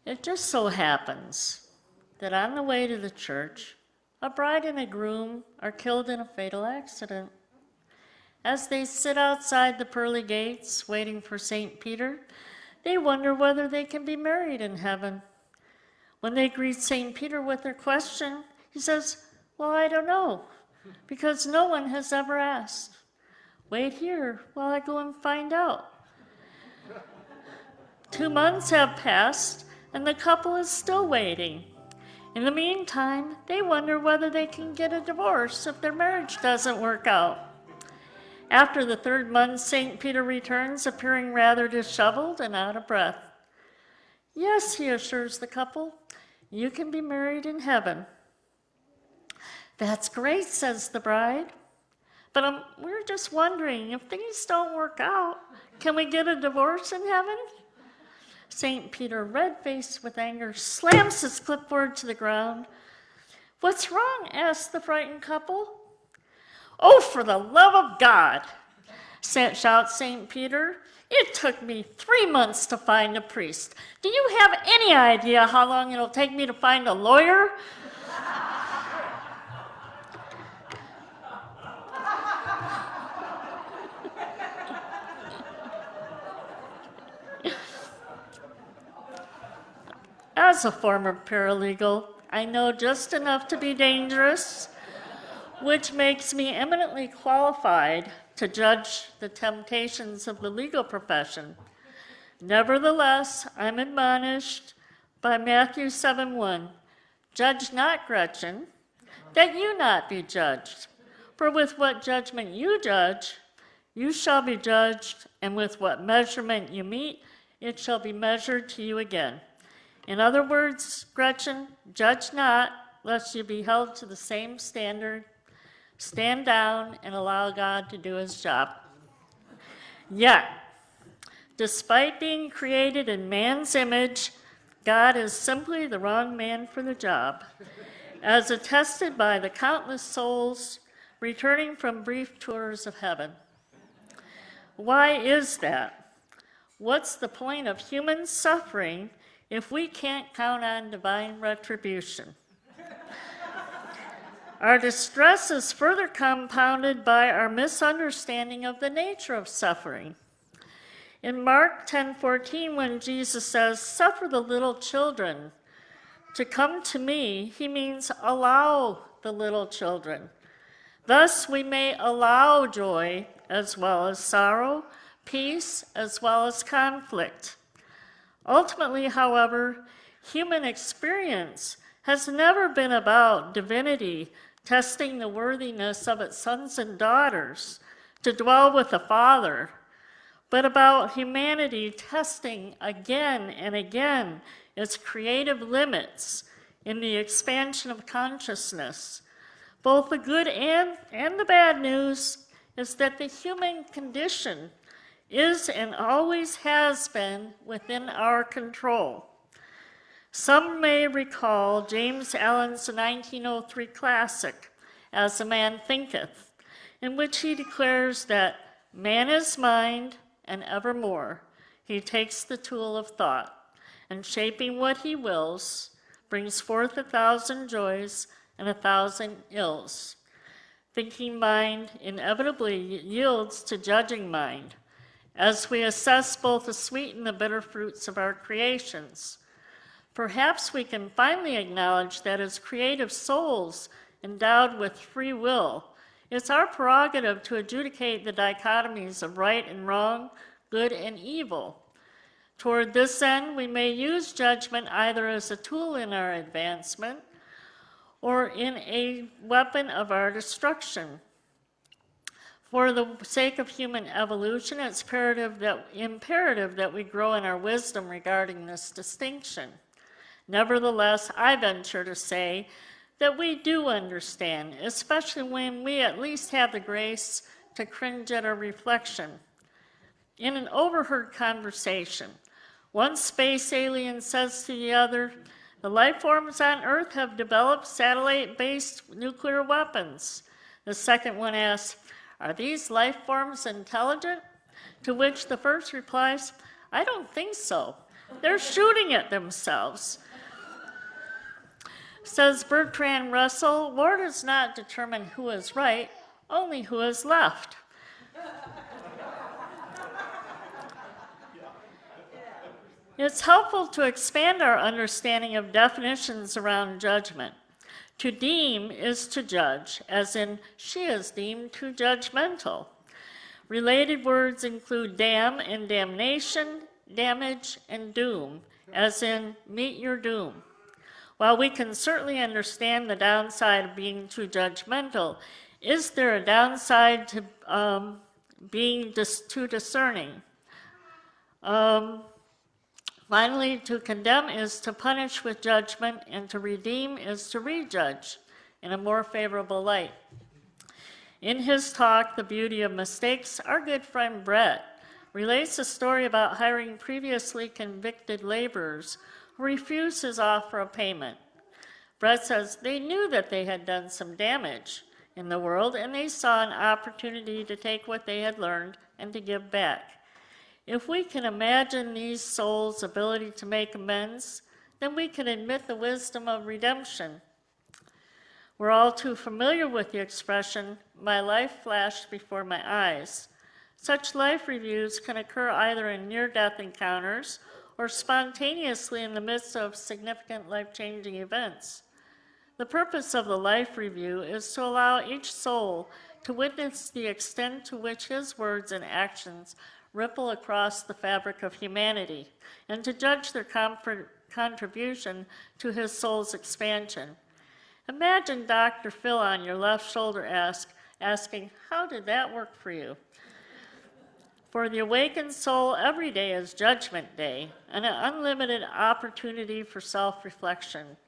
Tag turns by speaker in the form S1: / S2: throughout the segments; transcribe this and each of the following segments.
S1: It just so happens that on the way to the church, a bride and a groom are killed in a fatal accident. As they sit outside the pearly gates waiting for St. Peter, they wonder whether they can be married in heaven. When they greet St. Peter with their question, he says, "Well, I don't know, because no one has ever asked. Wait here while I go and find out." 2 months have passed, and the couple is still waiting. In the meantime, they wonder whether they can get a divorce if their marriage doesn't work out. After the 3rd month, St. Peter returns, appearing rather disheveled and out of breath. "Yes," he assures the couple, "you can be married in heaven." "That's great," says the bride. "But we're just wondering, if things don't work out, can we get a divorce in heaven?" St. Peter, red-faced with anger, slams his clipboard to the ground. "What's wrong?" asks the frightened couple. "Oh, for the love of God," shouts St. Peter, "it took me 3 months to find a priest. Do you have any idea how long it'll take me to find a lawyer?" As a former paralegal, I know just enough to be dangerous, which makes me eminently qualified to judge the temptations of the legal profession. Nevertheless, I'm admonished by Matthew 7:1, "Judge not, Gretchen, that you not be judged. For with what judgment you judge, you shall be judged, and with what measurement you meet, it shall be measured to you again." In other words, Gretchen, judge not, lest you be held to the same standard. Stand down and allow God to do his job. Yet, despite being created in man's image, God is simply the wrong man for the job, as attested by the countless souls returning from brief tours of heaven. Why is that? What's the point of human suffering if we can't count on divine retribution? Our distress is further compounded by our misunderstanding of the nature of suffering. In Mark 10:14, when Jesus says, "Suffer the little children to come to me," he means allow the little children. Thus, we may allow joy as well as sorrow, peace as well as conflict. Ultimately, however, human experience has never been about divinity testing the worthiness of its sons and daughters to dwell with the Father, but about humanity testing again and again its creative limits in the expansion of consciousness. Both the good and the bad news is that the human condition is and always has been within our control. Some may recall James Allen's 1903 classic, "As a Man Thinketh," in which he declares that man is mind, and evermore he takes the tool of thought, and shaping what he wills, brings forth 1,000 joys and 1,000 ills. Thinking mind inevitably yields to judging mind, as we assess both the sweet and the bitter fruits of our creations. Perhaps we can finally acknowledge that as creative souls endowed with free will, it's our prerogative to adjudicate the dichotomies of right and wrong, good and evil. Toward this end, we may use judgment either as a tool in our advancement or in a weapon of our destruction. For the sake of human evolution, it's imperative that we grow in our wisdom regarding this distinction. Nevertheless, I venture to say that we do understand, especially when we at least have the grace to cringe at our reflection. In an overheard conversation, one space alien says to the other, "The life forms on Earth have developed satellite-based nuclear weapons." The second one asks, "Are these life forms intelligent?" To which the first replies, "I don't think so. They're shooting at themselves. Says Bertrand Russell, war does not determine who is right, only who is left. It's helpful to expand our understanding of definitions around judgment. To deem is to judge, as in, she is deemed too judgmental. Related words include damn and damnation, damage and doom, as in, meet your doom. While we can certainly understand the downside of being too judgmental, is there a downside to being too discerning? Finally, to condemn is to punish with judgment, and to redeem is to rejudge in a more favorable light. In his talk, The Beauty of Mistakes, our good friend Brett relates a story about hiring previously convicted laborers who refused his offer of payment. Brett says they knew that they had done some damage in the world, and they saw an opportunity to take what they had learned and to give back. If we can imagine these souls' ability to make amends, then we can admit the wisdom of redemption. We're all too familiar with the expression, my life flashed before my eyes. Such life reviews can occur either in near-death encounters or spontaneously in the midst of significant life-changing events. The purpose of the life review is to allow each soul to witness the extent to which his words and actions ripple across the fabric of humanity, and to judge their contribution to his soul's expansion. Imagine Dr. Phil on your left shoulder asking, how did that work for you? For the awakened soul, every day is Judgment Day, and an unlimited opportunity for self-reflection.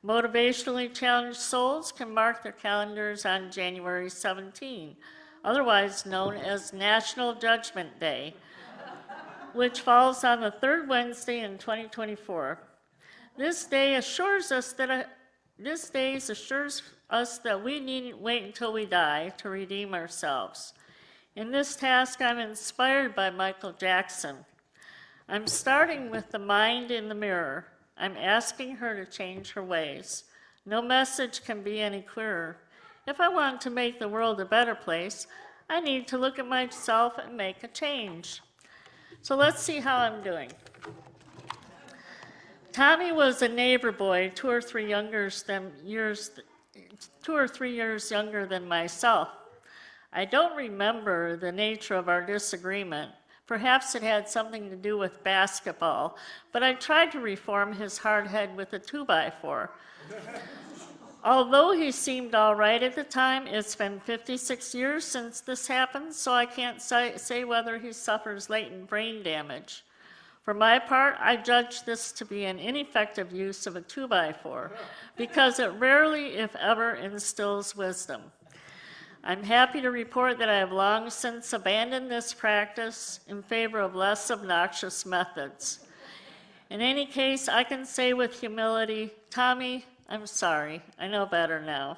S1: Motivationally challenged souls can mark their calendars on January 17, otherwise known as National Judgment Day, which falls on the third Wednesday in 2024. This day assures us that we needn't wait until we die to redeem ourselves. In this task, I'm inspired by Michael Jackson. I'm starting with the mind in the mirror. I'm asking her to change her ways. No message can be any clearer. If I want to make the world a better place, I need to look at myself and make a change. So let's see how I'm doing. Tommy was a neighbor boy, 2 or 3 years younger than myself. I don't remember the nature of our disagreement. Perhaps it had something to do with basketball, but I tried to reform his hard head with a 2x4. Although he seemed all right at the time, it's been 56 years since this happened, so I can't say whether he suffers latent brain damage. For my part, I judge this to be an ineffective use of a 2x4 because it rarely, if ever, instills wisdom. I'm happy to report that I have long since abandoned this practice in favor of less obnoxious methods. In any case, I can say with humility, Tommy, I'm sorry, I know better now.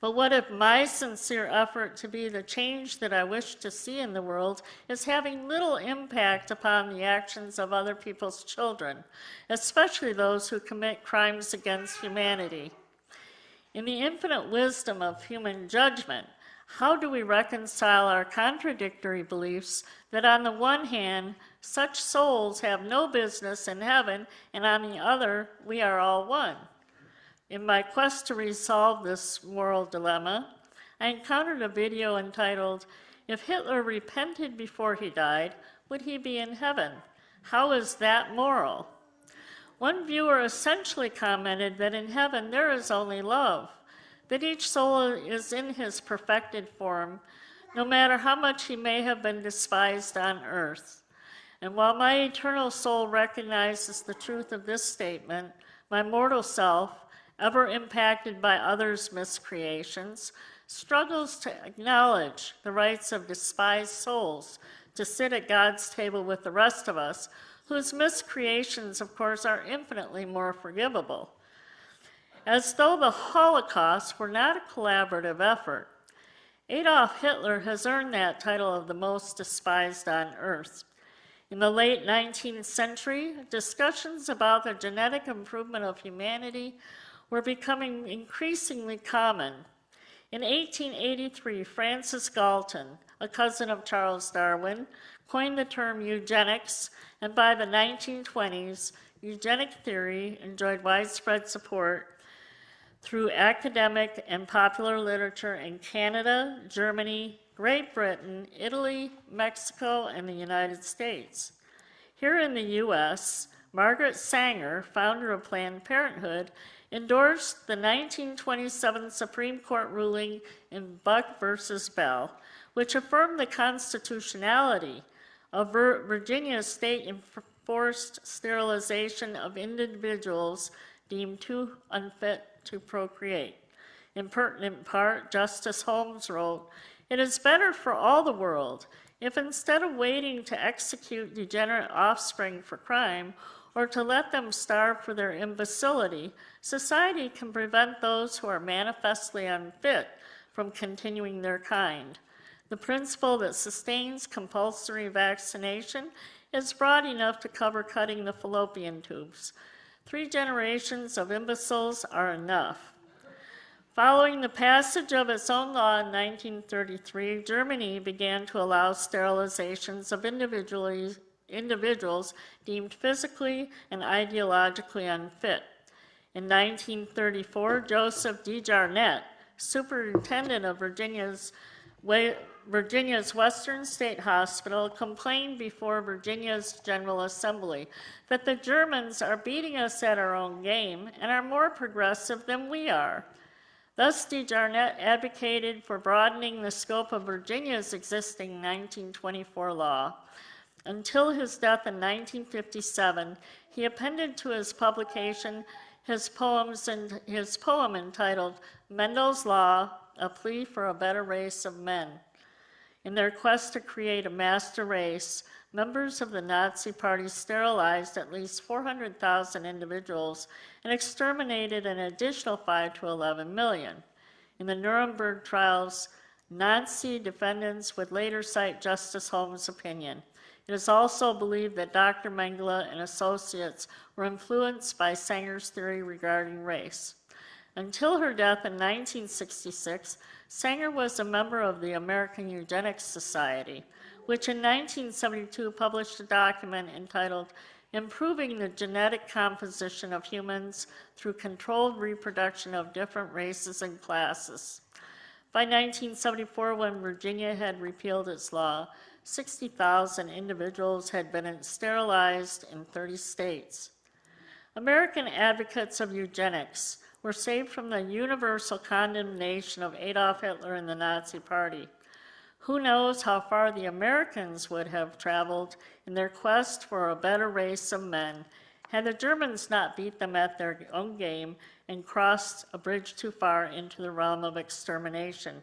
S1: But what if my sincere effort to be the change that I wish to see in the world is having little impact upon the actions of other people's children, especially those who commit crimes against humanity? In the infinite wisdom of human judgment, how do we reconcile our contradictory beliefs that on the one hand, such souls have no business in heaven, and on the other, we are all one? In my quest to resolve this moral dilemma, I encountered a video entitled, "If Hitler repented before he died, would he be in heaven? How is that moral?" One viewer essentially commented that in heaven there is only love, that each soul is in his perfected form, no matter how much he may have been despised on earth. And while my eternal soul recognizes the truth of this statement, my mortal self, ever impacted by others' miscreations, struggles to acknowledge the rights of despised souls to sit at God's table with the rest of us, whose miscreations, of course, are infinitely more forgivable. As though the Holocaust were not a collaborative effort, Adolf Hitler has earned that title of the most despised on earth. In the late 19th century, discussions about the genetic improvement of humanity were becoming increasingly common. In 1883, Francis Galton, a cousin of Charles Darwin, coined the term eugenics, and by the 1920s, eugenic theory enjoyed widespread support through academic and popular literature in Canada, Germany, Great Britain, Italy, Mexico, and the United States. Here in the U.S., Margaret Sanger, founder of Planned Parenthood, endorsed the 1927 Supreme Court ruling in Buck versus Bell, which affirmed the constitutionality of Virginia's state-enforced sterilization of individuals deemed too unfit to procreate. In pertinent part, Justice Holmes wrote, "It is better for all the world if instead of waiting to execute degenerate offspring for crime, or to let them starve for their imbecility, society can prevent those who are manifestly unfit from continuing their kind. The principle that sustains compulsory vaccination is broad enough to cover cutting the fallopian tubes. 3 generations of imbeciles are enough." Following the passage of its own law in 1933, Germany began to allow sterilizations of individuals deemed physically and ideologically unfit. In 1934, Joseph D. Jarnett, superintendent of Virginia's Western State Hospital, complained before Virginia's General Assembly that the Germans are beating us at our own game and are more progressive than we are. Thus, D. Jarnett advocated for broadening the scope of Virginia's existing 1924 law. Until his death in 1957, he appended to his publication his poem entitled Mendel's Law, A Plea for a Better Race of Men. In their quest to create a master race, members of the Nazi Party sterilized at least 400,000 individuals and exterminated an additional 5 to 11 million. In the Nuremberg trials, Nazi defendants would later cite Justice Holmes' opinion. It is also believed that Dr. Mengele and associates were influenced by Sanger's theory regarding race. Until her death in 1966, Sanger was a member of the American Eugenics Society, which in 1972 published a document entitled Improving the Genetic Composition of Humans Through Controlled Reproduction of Different Races and Classes. By 1974, when Virginia had repealed its law, 60,000 individuals had been sterilized in 30 states. American advocates of eugenics were saved from the universal condemnation of Adolf Hitler and the Nazi Party. Who knows how far the Americans would have traveled in their quest for a better race of men had the Germans not beat them at their own game and crossed a bridge too far into the realm of extermination.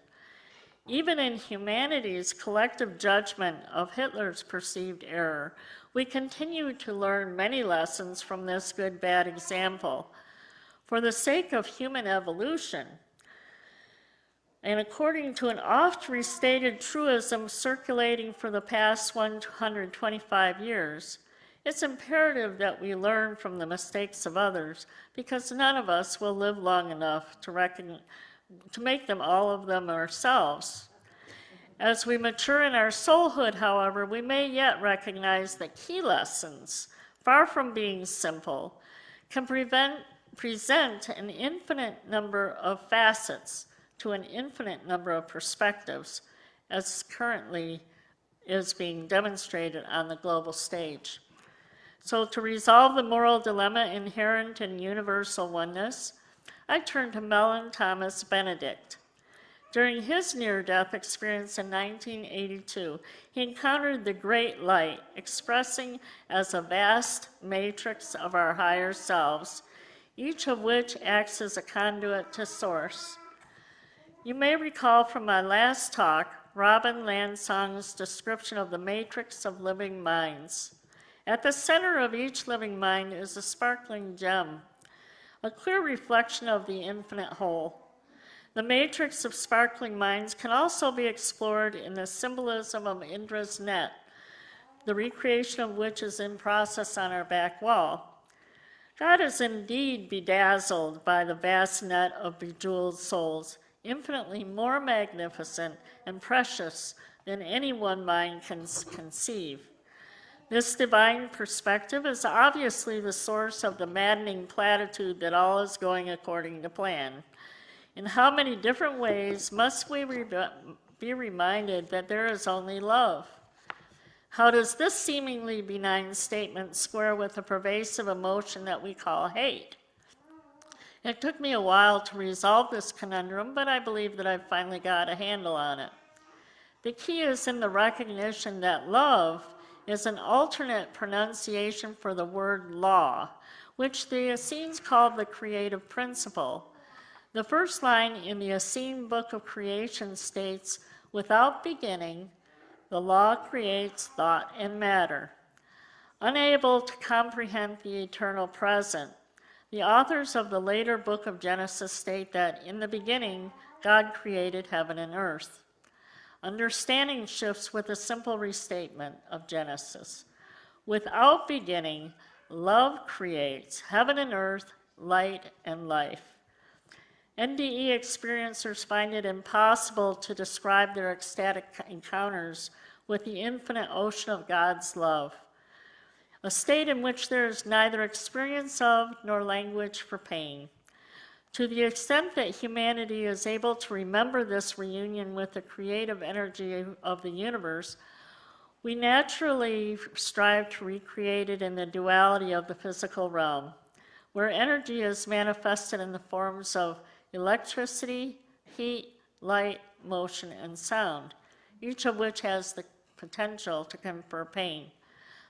S1: Even in humanity's collective judgment of Hitler's perceived error, we continue to learn many lessons from this good-bad example. For the sake of human evolution, and according to an oft restated truism circulating for the past 125 years, it's imperative that we learn from the mistakes of others, because none of us will live long enough to make them all of them ourselves. As we mature in our soulhood, however, we may yet recognize that key lessons, far from being simple, can present an infinite number of facets to an infinite number of perspectives, as currently is being demonstrated on the global stage. So to resolve the moral dilemma inherent in universal oneness, I turn to Mellon Thomas Benedict. During his near-death experience in 1982, he encountered the great light, expressing as a vast matrix of our higher selves, each of which acts as a conduit to source. You may recall from my last talk, Robin Lansong's description of the matrix of living minds. At the center of each living mind is a sparkling gem, a clear reflection of the infinite whole. The matrix of sparkling minds can also be explored in the symbolism of Indra's net, the recreation of which is in process on our back wall. God is indeed bedazzled by the vast net of bejeweled souls, infinitely more magnificent and precious than any one mind can conceive. This divine perspective is obviously the source of the maddening platitude that all is going according to plan. In how many different ways must we be reminded that there is only love? How does this seemingly benign statement square with the pervasive emotion that we call hate? It took me a while to resolve this conundrum, but I believe that I've finally got a handle on it. The key is in the recognition that love is an alternate pronunciation for the word law, which the Essenes called the creative principle. The first line in the Essene Book of Creation states, "Without beginning, the law creates thought and matter." Unable to comprehend the eternal present, the authors of the later book of Genesis state that in the beginning, God created heaven and earth. Understanding shifts with a simple restatement of Genesis. Without beginning, love creates heaven and earth, light and life. NDE experiencers find it impossible to describe their ecstatic encounters with the infinite ocean of God's love, a state in which there is neither experience of nor language for pain. To the extent that humanity is able to remember this reunion with the creative energy of the universe, we naturally strive to recreate it in the duality of the physical realm, where energy is manifested in the forms of electricity, heat, light, motion, and sound, each of which has the potential to confer pain.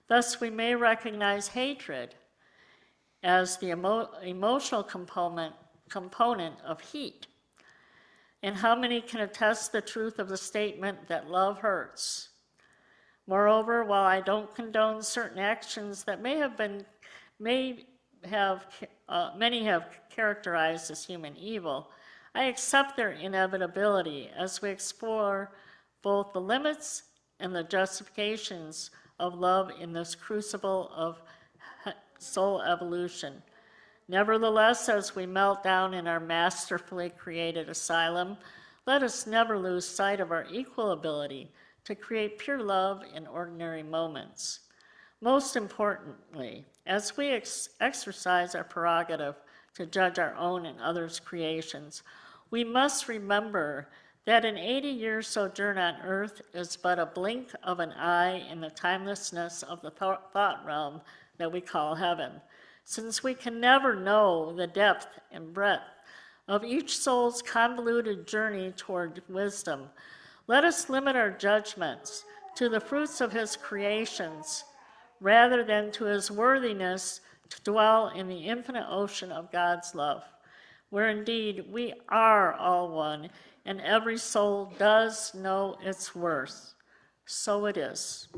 S1: Thus, we may recognize hatred as the emotional component of heat. And how many can attest the truth of the statement that love hurts? Moreover, while I don't condone certain actions that many have characterized as human evil, I accept their inevitability as we explore both the limits and the justifications of love in this crucible of soul evolution. Nevertheless, as we melt down in our masterfully created asylum, let us never lose sight of our equal ability to create pure love in ordinary moments. Most importantly, as we exercise our prerogative to judge our own and others' creations, we must remember that an 80-year sojourn on earth is but a blink of an eye in the timelessness of the thought realm that we call heaven. Since we can never know the depth and breadth of each soul's convoluted journey toward wisdom, let us limit our judgments to the fruits of his creations rather than to his worthiness to dwell in the infinite ocean of God's love, where indeed we are all one and every soul does know its worth. So it is.